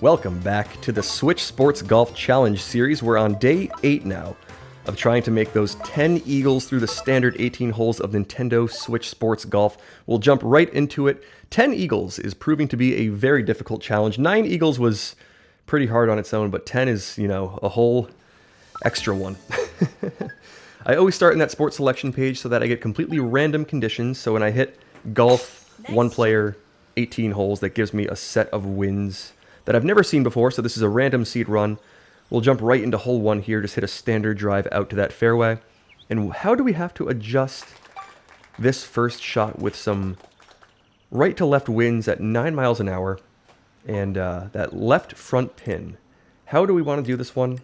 Welcome back to the Switch Sports Golf Challenge series. We're on day 8 now of trying to make those 10 eagles through the standard 18 holes of Nintendo Switch Sports Golf. We'll jump right into it. 10 eagles is proving to be a very difficult challenge. 9 eagles was pretty hard on its own, but 10 is, a whole extra one. I always start in that sports selection page so that I get completely random conditions. So when I hit golf, one player, 18 holes, that gives me a set of wins that I've never seen before, so this is a random seed run. We'll jump right into hole 1 here, just hit a standard drive out to that fairway. And how do we have to adjust this first shot with some right to left winds at 9 miles an hour and that left front pin? How do we want to do this one?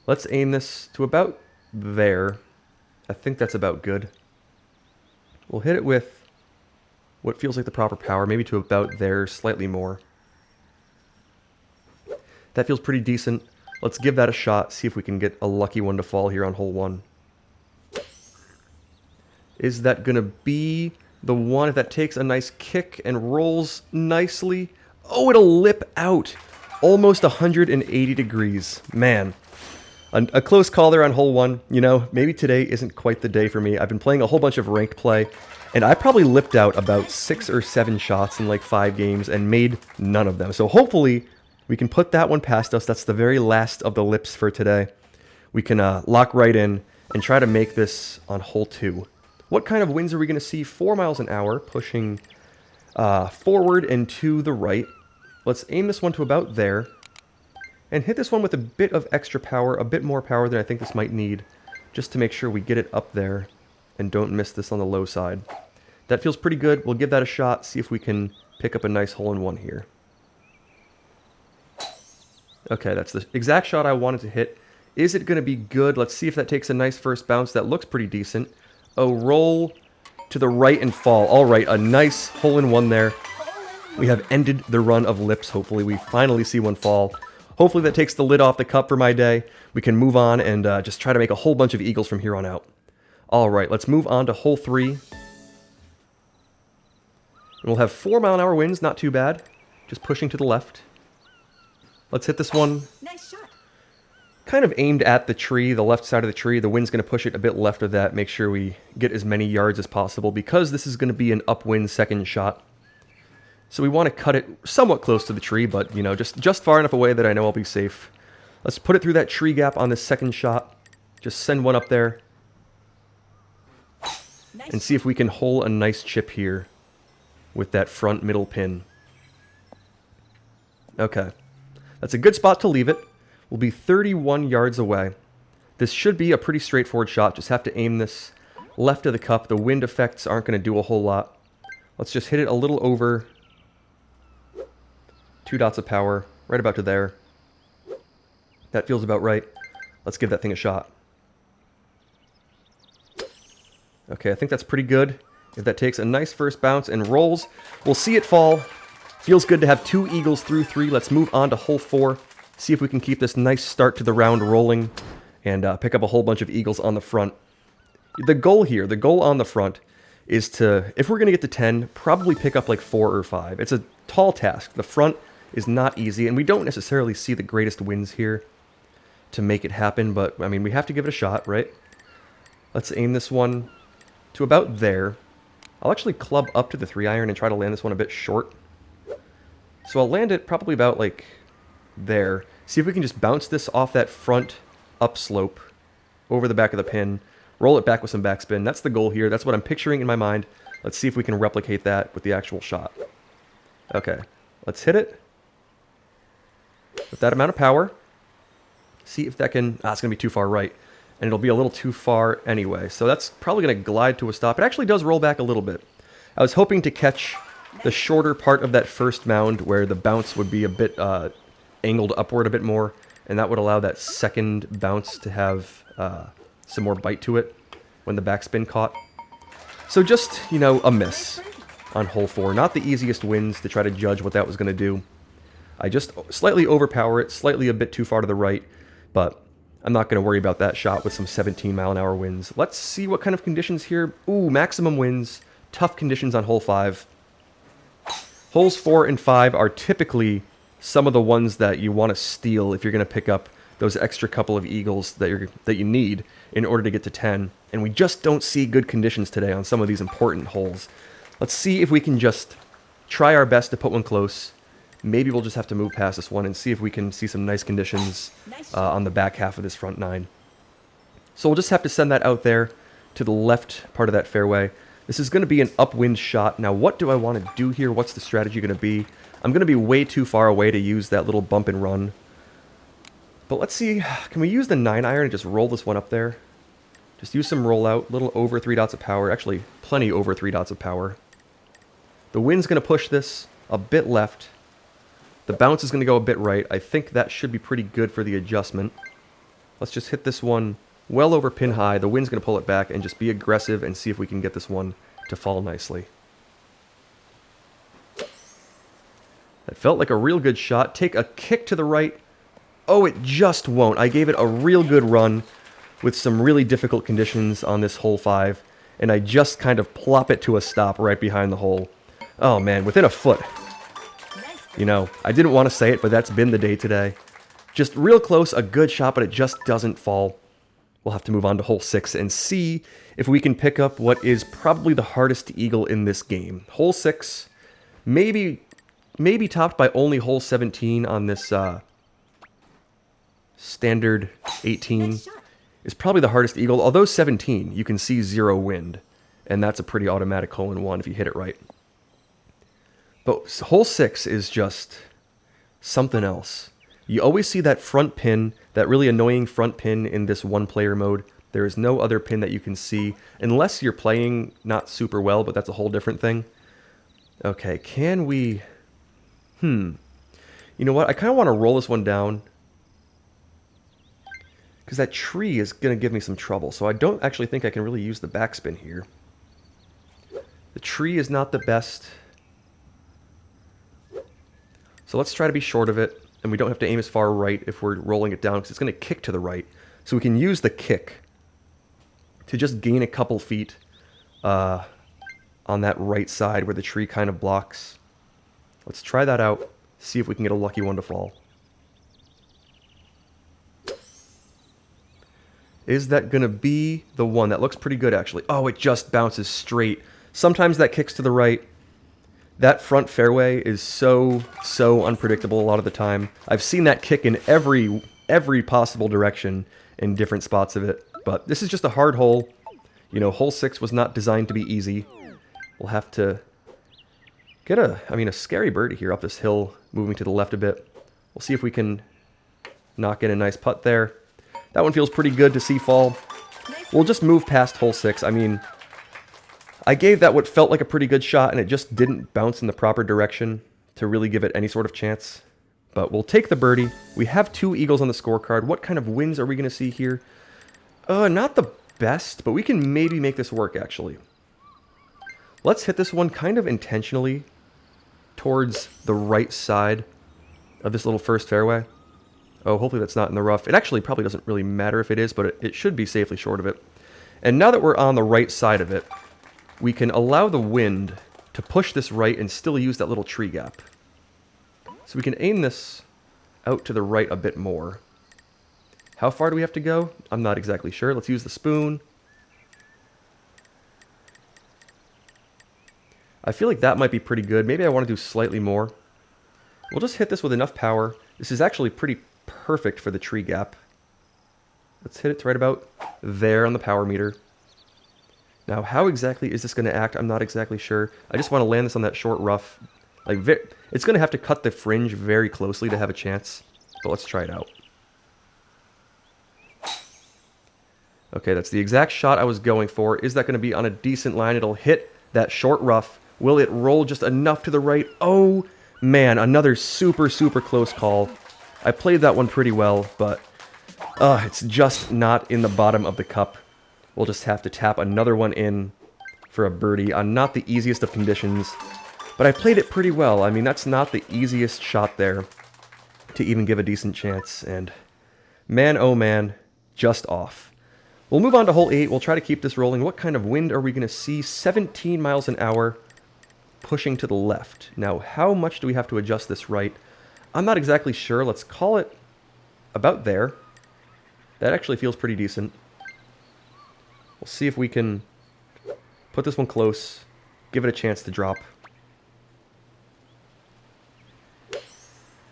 Let's aim this to about there. I think that's about good. We'll hit it with what feels like the proper power, maybe to about there, slightly more. That feels pretty decent. Let's give that a shot, see if we can get a lucky one to fall here on hole 1. Is that going to be the one? If that takes a nice kick and rolls nicely. Oh, it'll lip out. Almost 180 degrees. Man, a close call there on hole 1. Maybe today isn't quite the day for me. I've been playing a whole bunch of ranked play, and I probably lipped out about 6 or 7 shots in like 5 games and made none of them. So hopefully we can put that one past us. That's the very last of the lips for today. We can lock right in and try to make this on hole 2. What kind of winds are we going to see? 4 miles an hour, pushing forward and to the right. Let's aim this one to about there. And hit this one with a bit of extra power, a bit more power than I think this might need, just to make sure we get it up there and don't miss this on the low side. That feels pretty good. We'll give that a shot, see if we can pick up a nice hole-in-one here. Okay, that's the exact shot I wanted to hit. Is it going to be good? Let's see if that takes a nice first bounce. That looks pretty decent. Oh, roll to the right and fall. All right, a nice hole-in-one there. We have ended the run of lips, hopefully. We finally see one fall. Hopefully that takes the lid off the cup for my day. We can move on and just try to make a whole bunch of eagles from here on out. All right, let's move on to hole 3. And we'll have 4 mile an hour winds, not too bad. Just pushing to the left. Let's hit this one. Nice shot. Kind of aimed at the tree, the left side of the tree. The wind's going to push it a bit left of that. Make sure we get as many yards as possible because this is going to be an upwind second shot. So we want to cut it somewhat close to the tree, but, just far enough away that I know I'll be safe. Let's put it through that tree gap on this second shot. Just send one up there. And see if we can hole a nice chip here with that front middle pin. Okay. That's a good spot to leave it. We'll be 31 yards away. This should be a pretty straightforward shot. Just have to aim this left of the cup. The wind effects aren't going to do a whole lot. Let's just hit it a little over 2 dots of power, right about to there. That feels about right. Let's give that thing a shot. Okay, I think that's pretty good. If that takes a nice first bounce and rolls, we'll see it fall. Feels good to have 2 eagles through 3. Let's move on to hole 4. See if we can keep this nice start to the round rolling and pick up a whole bunch of eagles on the front. The goal here, the goal on the front, is to, if we're going to get to 10, probably pick up like 4 or 5. It's a tall task. The front is not easy, and we don't necessarily see the greatest winds here to make it happen, but, we have to give it a shot, right? Let's aim this one to about there. I'll actually club up to the 3-iron and try to land this one a bit short. So I'll land it probably about, like, there. See if we can just bounce this off that front upslope over the back of the pin. Roll it back with some backspin. That's the goal here. That's what I'm picturing in my mind. Let's see if we can replicate that with the actual shot. Okay. Let's hit it with that amount of power. See if that can... it's going to be too far right. And it'll be a little too far anyway. So that's probably going to glide to a stop. It actually does roll back a little bit. I was hoping to catch the shorter part of that first mound where the bounce would be a bit angled upward a bit more, and that would allow that second bounce to have some more bite to it when the backspin caught. So just, a miss on hole 4. Not the easiest wins to try to judge what that was going to do. I just slightly overpower it, slightly a bit too far to the right, but I'm not going to worry about that shot with some 17 mile an hour winds. Let's see what kind of conditions here. Ooh, maximum winds, tough conditions on hole 5. Holes 4 and 5 are typically some of the ones that you want to steal if you're going to pick up those extra couple of eagles that you need in order to get to 10. And we just don't see good conditions today on some of these important holes. Let's see if we can just try our best to put one close. Maybe we'll just have to move past this one and see if we can see some nice conditions on the back half of this front 9. So we'll just have to send that out there to the left part of that fairway. This is going to be an upwind shot. Now, what do I want to do here? What's the strategy going to be? I'm going to be way too far away to use that little bump and run. But let's see, can we use the 9-iron and just roll this one up there? Just use some rollout, little over 3 dots of power. Actually, plenty over 3 dots of power. The wind's going to push this a bit left. The bounce is going to go a bit right. I think that should be pretty good for the adjustment. Let's just hit this one well over pin high. The wind's going to pull it back and just be aggressive and see if we can get this one to fall nicely. That felt like a real good shot. Take a kick to the right. Oh, it just won't. I gave it a real good run with some really difficult conditions on this hole 5, and I just kind of plop it to a stop right behind the hole. Oh man, within a foot. You know, I didn't want to say it, but that's been the day today. Just real close, a good shot, but it just doesn't fall. We'll have to move on to hole 6 and see if we can pick up what is probably the hardest eagle in this game. Hole 6, maybe topped by only hole 17 on this standard 18, is probably the hardest eagle. Although 17, you can see 0 wind, and that's a pretty automatic hole-in-one if you hit it right. But hole 6 is just something else. You always see that front pin, that really annoying front pin in this one-player mode. There is no other pin that you can see, unless you're playing not super well, but that's a whole different thing. Okay, can we... You know what? I kind of want to roll this one down, because that tree is going to give me some trouble, so I don't actually think I can really use the backspin here. The tree is not the best... So let's try to be short of it, and we don't have to aim as far right if we're rolling it down, because it's going to kick to the right. So we can use the kick to just gain a couple feet on that right side where the tree kind of blocks. Let's try that out, see if we can get a lucky one to fall. Is that going to be the one? That looks pretty good, actually. Oh, it just bounces straight. Sometimes that kicks to the right. That front fairway is so unpredictable a lot of the time. I've seen that kick in every possible direction in different spots of it. But this is just a hard hole. You know, hole 6 was not designed to be easy. We'll have to get a scary birdie here up this hill, moving to the left a bit. We'll see if we can knock in a nice putt there. That one feels pretty good to see fall. We'll just move past hole 6. I mean, I gave that what felt like a pretty good shot, and it just didn't bounce in the proper direction to really give it any sort of chance. But we'll take the birdie. We have 2 eagles on the scorecard. What kind of wins are we going to see here? Not the best, but we can maybe make this work, actually. Let's hit this one kind of intentionally towards the right side of this little first fairway. Oh, hopefully that's not in the rough. It actually probably doesn't really matter if it is, but it should be safely short of it. And now that we're on the right side of it, we can allow the wind to push this right and still use that little tree gap. So we can aim this out to the right a bit more. How far do we have to go? I'm not exactly sure. Let's use the spoon. I feel like that might be pretty good. Maybe I want to do slightly more. We'll just hit this with enough power. This is actually pretty perfect for the tree gap. Let's hit it to right about there on the power meter. Now, how exactly is this going to act? I'm not exactly sure. I just want to land this on that short rough. It's going to have to cut the fringe very closely to have a chance, but let's try it out. Okay, that's the exact shot I was going for. Is that going to be on a decent line? It'll hit that short rough. Will it roll just enough to the right? Oh, man, another super close call. I played that one pretty well, but it's just not in the bottom of the cup. We'll just have to tap another one in for a birdie on not the easiest of conditions. But I played it pretty well. I mean, that's not the easiest shot there to even give a decent chance. And man, oh man, just off. We'll move on to hole 8. We'll try to keep this rolling. What kind of wind are we going to see? 17 miles an hour pushing to the left. Now, how much do we have to adjust this right? I'm not exactly sure. Let's call it about there. That actually feels pretty decent. We'll see if we can put this one close, give it a chance to drop.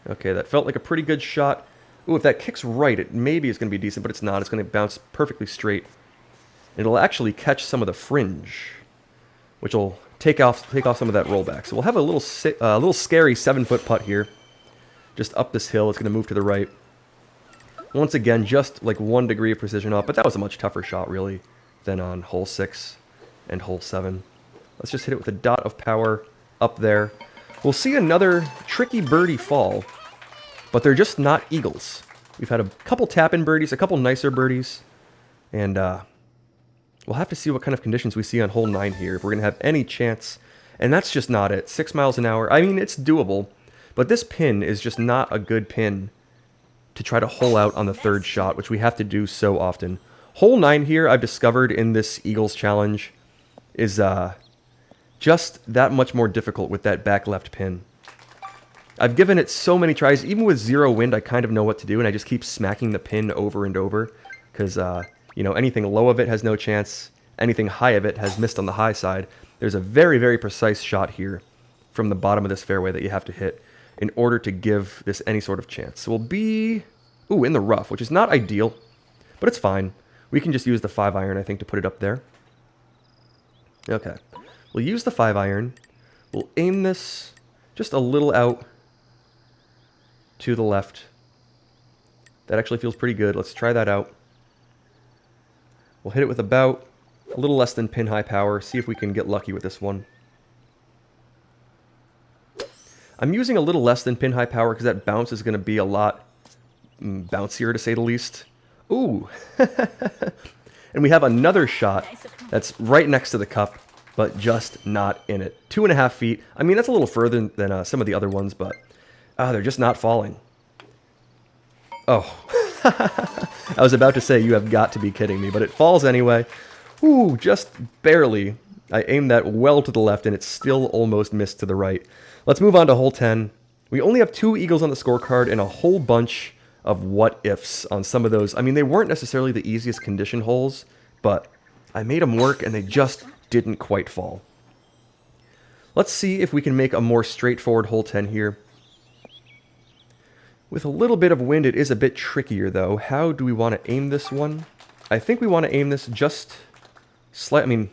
Okay, that felt like a pretty good shot. Ooh, if that kicks right, it maybe is going to be decent, but it's not. It's going to bounce perfectly straight. It'll actually catch some of the fringe, which will take off some of that rollback. So we'll have a little scary 7-foot putt here. Just up this hill. It's going to move to the right. Once again, just like 1 degree of precision off, but that was a much tougher shot, really, than on hole 6 and hole 7. Let's just hit it with a dot of power up there. We'll see another tricky birdie fall, but they're just not eagles. We've had a couple tap-in birdies, a couple nicer birdies, and we'll have to see what kind of conditions we see on hole 9 here, if we're going to have any chance. And that's just not it. 6 miles an hour. I mean, it's doable, but this pin is just not a good pin to try to hole out on the 3rd shot, which we have to do so often. Hole 9 here, I've discovered in this Eagles challenge, is just that much more difficult with that back left pin. I've given it so many tries. Even with 0 wind, I kind of know what to do, and I just keep smacking the pin over and over, because, you know, anything low of it has no chance. Anything high of it has missed on the high side. There's a very, very precise shot here from the bottom of this fairway that you have to hit in order to give this any sort of chance. So we'll be, ooh, in the rough, which is not ideal, but it's fine. We can just use the 5-iron, I think, to put it up there. Okay. We'll use the 5-iron. We'll aim this just a little out to the left. That actually feels pretty good. Let's try that out. We'll hit it with about a little less than pin-high power. See if we can get lucky with this one. I'm using a little less than pin-high power because that bounce is going to be a lot bouncier, to say the least. Ooh! And we have another shot that's right next to the cup, but just not in it. 2.5 feet. I mean, that's a little further than some of the other ones, but they're just not falling. Oh. I was about to say, you have got to be kidding me, but it falls anyway. Ooh, just barely. I aimed that well to the left, and it still almost missed to the right. Let's move on to hole 10. We only have 2 eagles on the scorecard and a whole bunch of what-ifs on some of those. I mean, they weren't necessarily the easiest condition holes, but I made them work, and they just didn't quite fall. Let's see if we can make a more straightforward hole 10 here. With a little bit of wind, it is a bit trickier, though. How do we want to aim this one? I think we want to aim this just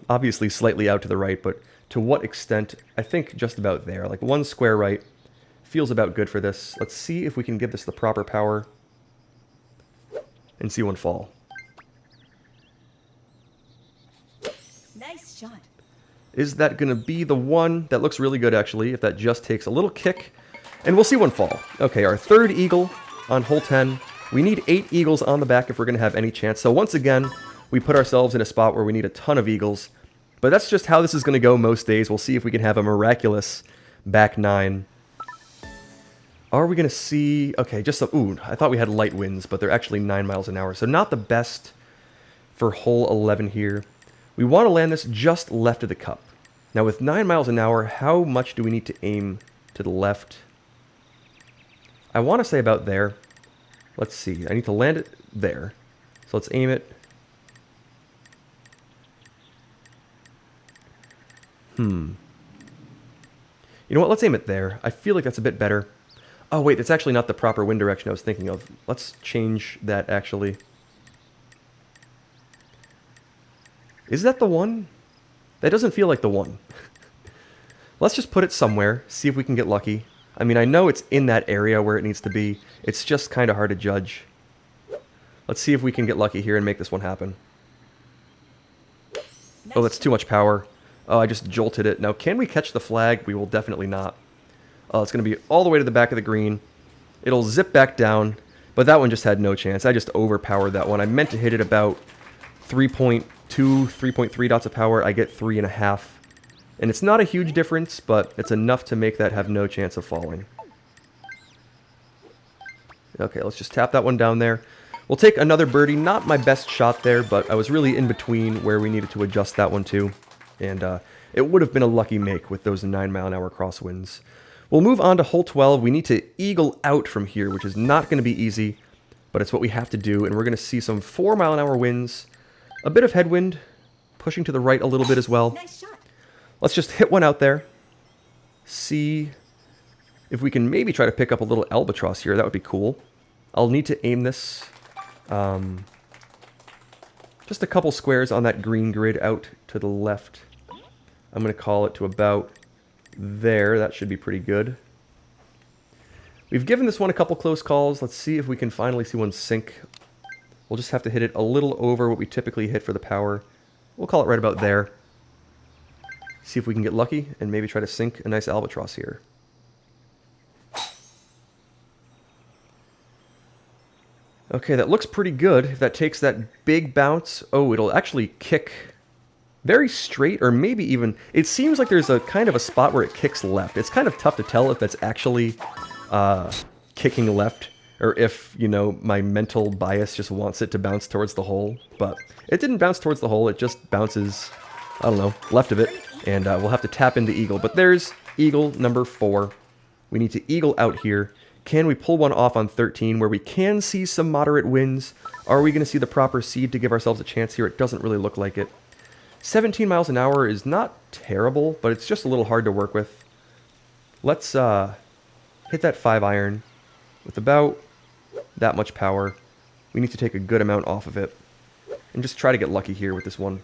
obviously slightly out to the right, but to what extent? I think just about there. Like 1 square right feels about good for this. Let's see if we can give this the proper power and see one fall. Nice shot. Is that going to be the one? That looks really good, actually, if that just takes a little kick. And we'll see one fall. Okay, our 3rd eagle on hole 10. We need 8 eagles on the back if we're going to have any chance. So once again, we put ourselves in a spot where we need a ton of eagles. But that's just how this is going to go most days. We'll see if we can have a miraculous back 9. Are we going to see... Okay, just some... Ooh, I thought we had light winds, but they're actually 9 miles an hour. So not the best for hole 11 here. We want to land this just left of the cup. Now with 9 miles an hour, how much do we need to aim to the left? I want to say about there. Let's see. I need to land it there. So let's aim it. You know what? Let's aim it there. I feel like that's a bit better. Oh, wait. That's actually not the proper wind direction I was thinking of. Let's change that, actually. Is that the one? That doesn't feel like the one. Let's just put it somewhere. See if we can get lucky. I mean, I know it's in that area where it needs to be. It's just kind of hard to judge. Let's see if we can get lucky here and make this one happen. Oh, that's too much power. Oh, I just jolted it. Now, can we catch the flag? We will definitely not. Oh, it's going to be all the way to the back of the green. It'll zip back down, but that one just had no chance. I just overpowered that one. I meant to hit it about 3.2, 3.3 dots of power. I get 3.5. And it's not a huge difference, but it's enough to make that have no chance of falling. Okay, let's just tap that one down there. We'll take another birdie. Not my best shot there, but I was really in between where we needed to adjust that one to. And it would have been a lucky make with those 9 mile an hour crosswinds. We'll move on to hole 12. We need to eagle out from here, which is not going to be easy, but it's what we have to do. And we're going to see some 4-mile-an-hour winds, a bit of headwind, pushing to the right a little bit as well. Nice shot. Let's just hit one out there. See if we can maybe try to pick up a little albatross here. That would be cool. I'll need to aim this just a couple squares on that green grid out to the left. I'm going to call it to about there. That should be pretty good. We've given this one a couple close calls. Let's see if we can finally see one sink. We'll just have to hit it a little over what we typically hit for the power. We'll call it right about there. See if we can get lucky and maybe try to sink a nice albatross here. Okay, that looks pretty good. If that takes that big bounce, oh, it'll actually kick very straight, or maybe even, it seems like there's a kind of a spot where it kicks left. It's kind of tough to tell if that's actually kicking left, or if, you know, my mental bias just wants it to bounce towards the hole. But it didn't bounce towards the hole, it just bounces, I don't know, left of it. And we'll have to tap into eagle. But there's eagle number 4. We need to eagle out here. Can we pull one off on 13 where we can see some moderate winds? Are we going to see the proper seed to give ourselves a chance here? It doesn't really look like it. 17 miles an hour is not terrible, but it's just a little hard to work with. Let's hit that 5-iron with about that much power. We need to take a good amount off of it and just try to get lucky here with this one.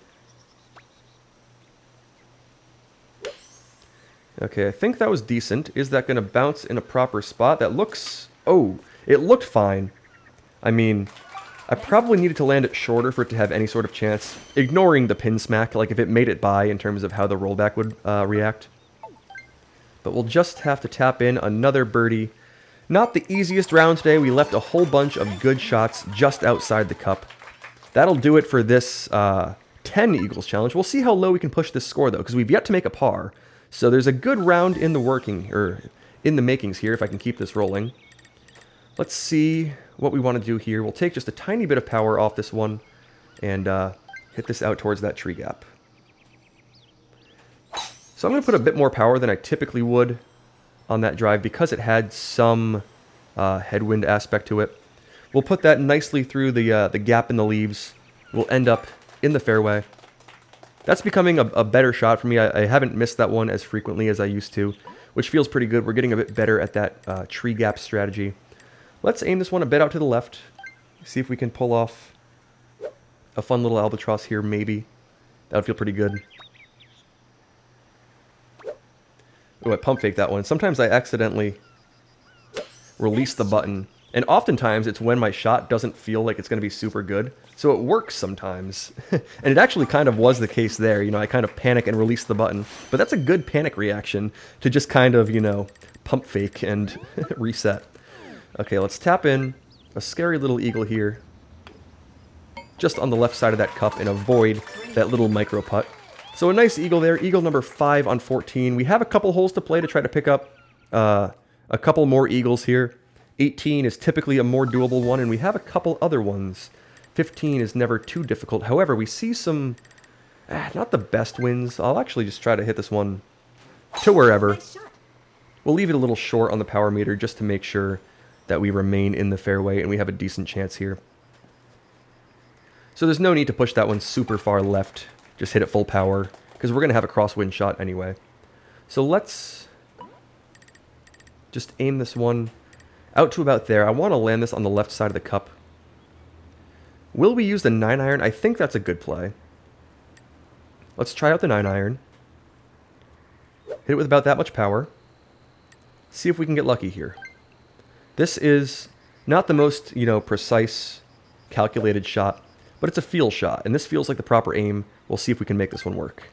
Okay, I think that was decent. Is that going to bounce in a proper spot? That looks... Oh, it looked fine. I mean, I probably needed to land it shorter for it to have any sort of chance. Ignoring the pin smack, like if it made it by in terms of how the rollback would react. But we'll just have to tap in another birdie. Not the easiest round today. We left a whole bunch of good shots just outside the cup. That'll do it for this 10 Eagles challenge. We'll see how low we can push this score, though, because we've yet to make a par. So there's a good round in the working, or in the makings here, if I can keep this rolling. Let's see what we want to do here. We'll take just a tiny bit of power off this one and hit this out towards that tree gap. So I'm going to put a bit more power than I typically would on that drive because it had some headwind aspect to it. We'll put that nicely through the gap in the leaves. We'll end up in the fairway. That's becoming a better shot for me. I haven't missed that one as frequently as I used to, which feels pretty good. We're getting a bit better at that tree gap strategy. Let's aim this one a bit out to the left. See if we can pull off a fun little albatross here, maybe. That would feel pretty good. Oh, I pump faked that one. Sometimes I accidentally release the button. And oftentimes it's when my shot doesn't feel like it's going to be super good. So it works sometimes. And it actually kind of was the case there. You know, I kind of panic and release the button. But that's a good panic reaction to just kind of, you know, pump fake and reset. Okay, let's tap in a scary little eagle here. Just on the left side of that cup and avoid that little micro putt. So a nice eagle there. Eagle number 5 on 14. We have a couple holes to play to try to pick up a couple more eagles here. 18 is typically a more doable one, and we have a couple other ones. 15 is never too difficult. However, we see some, not the best winds. I'll actually just try to hit this one to wherever. We'll leave it a little short on the power meter just to make sure that we remain in the fairway and we have a decent chance here. So there's no need to push that one super far left. Just hit it full power, because we're going to have a crosswind shot anyway. So let's just aim this one out to about there. I want to land this on the left side of the cup. Will we use the 9-iron? I think that's a good play. Let's try out the 9-iron. Hit it with about that much power. See if we can get lucky here. This is not the most, you know, precise, calculated shot, but it's a feel shot, and this feels like the proper aim. We'll see if we can make this one work.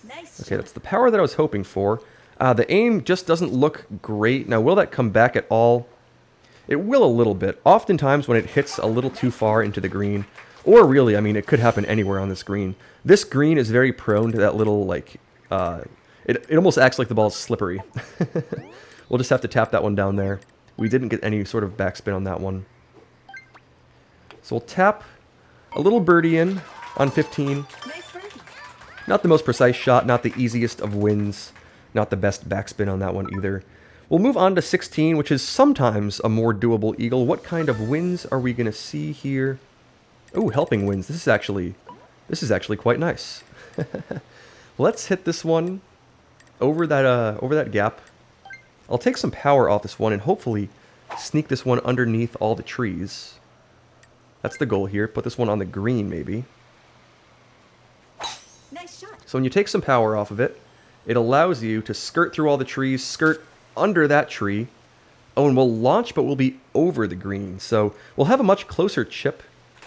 Nice. Okay, that's the power that I was hoping for. The aim just doesn't look great. Now, will that come back at all? It will a little bit. Oftentimes when it hits a little too far into the green, or really, I mean, it could happen anywhere on this green. This green is very prone to that little, like, it almost acts like the ball's slippery. We'll just have to tap that one down there. We didn't get any sort of backspin on that one. So we'll tap a little birdie in on 15. Nice birdie. Not the most precise shot, not the easiest of wins. Not the best backspin on that one either. We'll move on to 16, which is sometimes a more doable eagle. What kind of wins are we going to see here? Oh, helping wins. This is actually quite nice. Let's hit this one over that gap. I'll take some power off this one and hopefully sneak this one underneath all the trees. That's the goal here. Put this one on the green, maybe. Nice shot. So when you take some power off of it, it allows you to skirt through all the trees, skirt under that tree. Oh, and we'll launch, but we'll be over the green. So we'll have a much closer chip.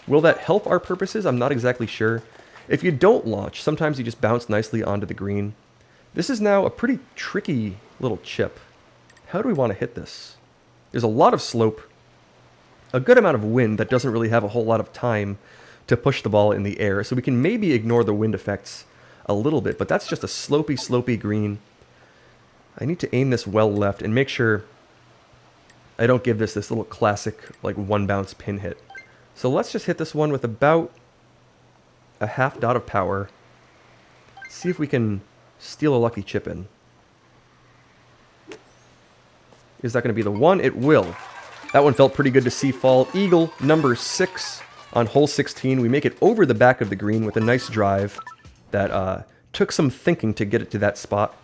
Will that help our purposes? I'm not exactly sure. If you don't launch, sometimes you just bounce nicely onto the green. This is now a pretty tricky little chip. How do we want to hit this? There's a lot of slope, a good amount of wind that doesn't really have a whole lot of time to push the ball in the air, so we can maybe ignore the wind effects a little bit, but that's just a slopey green. I need to aim this well left and make sure I don't give this little classic like one bounce pin hit. So let's just hit this one with about a half dot of power. See if we can steal a lucky chip in. Is that going to be the one? It will. That one felt pretty good to see fall. Eagle number 6 on hole 16. We make it over the back of the green with a nice drive that took some thinking to get it to that spot.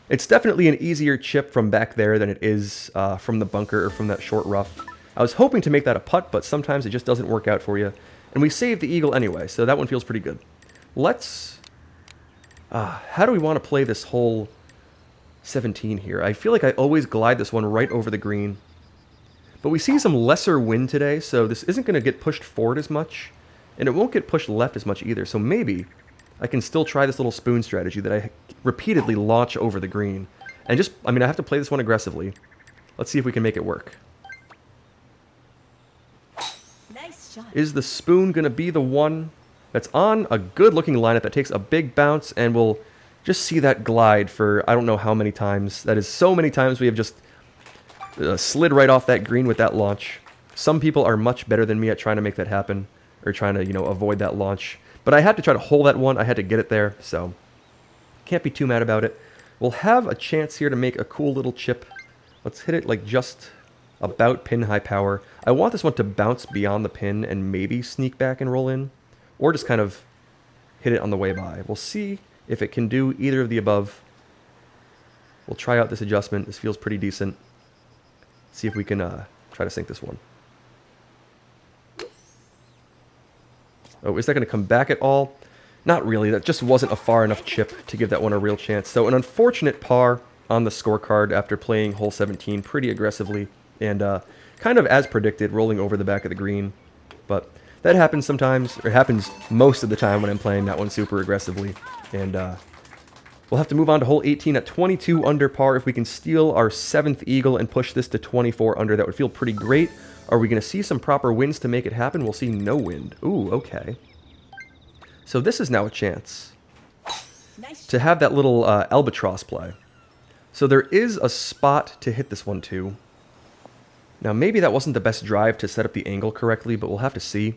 It's definitely an easier chip from back there than it is from the bunker or from that short rough. I was hoping to make that a putt, but sometimes it just doesn't work out for you. And we saved the eagle anyway, so that one feels pretty good. Let's... how do we want to play this hole 17 here? I feel like I always glide this one right over the green. But we see some lesser wind today, so this isn't going to get pushed forward as much. And it won't get pushed left as much either, so maybe I can still try this little spoon strategy that I repeatedly launch over the green. And just, I mean, I have to play this one aggressively. Let's see if we can make it work. Nice shot. Is the spoon going to be the one that's on a good-looking lineup that takes a big bounce, and we'll just see that glide for I don't know how many times. That is so many times we have just slid right off that green with that launch. Some people are much better than me at trying to make that happen, or trying to, you know, avoid that launch. But I had to try to hold that one. I had to get it there, so can't be too mad about it. We'll have a chance here to make a cool little chip. Let's hit it like just about pin high power. I want this one to bounce beyond the pin and maybe sneak back and roll in, or just kind of hit it on the way by. We'll see if it can do either of the above. We'll try out this adjustment. This feels pretty decent. See if we can try to sink this one. Oh, is that going to come back at all? Not really. That just wasn't a far enough chip to give that one a real chance. So an unfortunate par on the scorecard after playing hole 17 pretty aggressively and kind of as predicted, rolling over the back of the green. But that happens sometimes, or happens most of the time when I'm playing that one super aggressively. And we'll have to move on to hole 18 at 22 under par. If we can steal our 7th eagle and push this to 24 under, that would feel pretty great. Are we going to see some proper winds to make it happen? We'll see no wind. Ooh, okay. So this is now a chance to have that little albatross play. So there is a spot to hit this one to. Now maybe that wasn't the best drive to set up the angle correctly, but we'll have to see.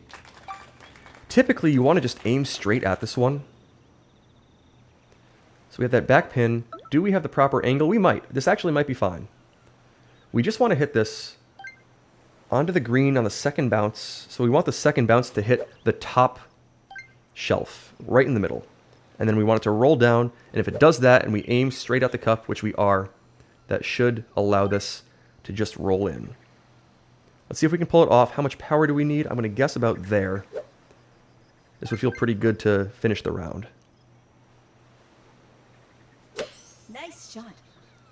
Typically you want to just aim straight at this one. So we have that back pin. Do we have the proper angle? We might. This actually might be fine. We just want to hit this onto the green on the second bounce. So we want the second bounce to hit the top shelf, right in the middle. And then we want it to roll down, and if it does that and we aim straight at the cup, which we are, that should allow this to just roll in. Let's see if we can pull it off. How much power do we need? I'm going to guess about there. This would feel pretty good to finish the round. Nice shot.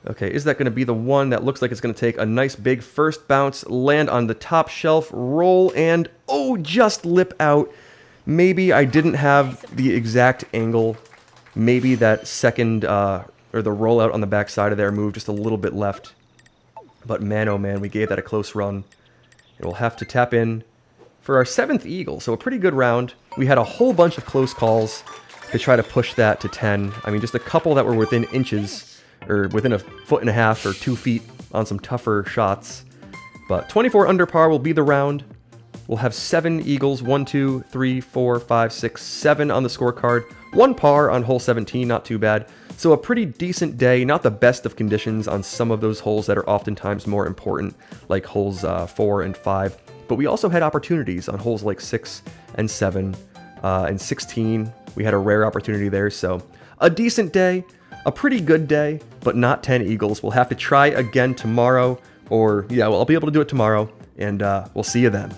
Okay, is that going to be the one that looks like it's going to take a nice big first bounce, land on the top shelf, roll, and, oh, just lip out. Maybe I didn't have the exact angle. Maybe that second, or the rollout on the back side of there moved just a little bit left. But man, oh man, we gave that a close run. And we'll have to tap in for our 7th eagle. So a pretty good round. We had a whole bunch of close calls to try to push that to 10. I mean, just a couple that were within inches, or within a foot and a half or 2 feet on some tougher shots. But 24 under par will be the round. We'll have 7 eagles, 1, 2, 3, 4, 5, 6, 7 on the scorecard. 1 par on hole 17, not too bad. So a pretty decent day, not the best of conditions on some of those holes that are oftentimes more important, like holes 4 and 5. But we also had opportunities on holes like 6 and 7 and 16. We had a rare opportunity there, so a decent day, a pretty good day, but not 10 eagles. We'll have to try again tomorrow, or yeah, well, I'll be able to do it tomorrow, and we'll see you then.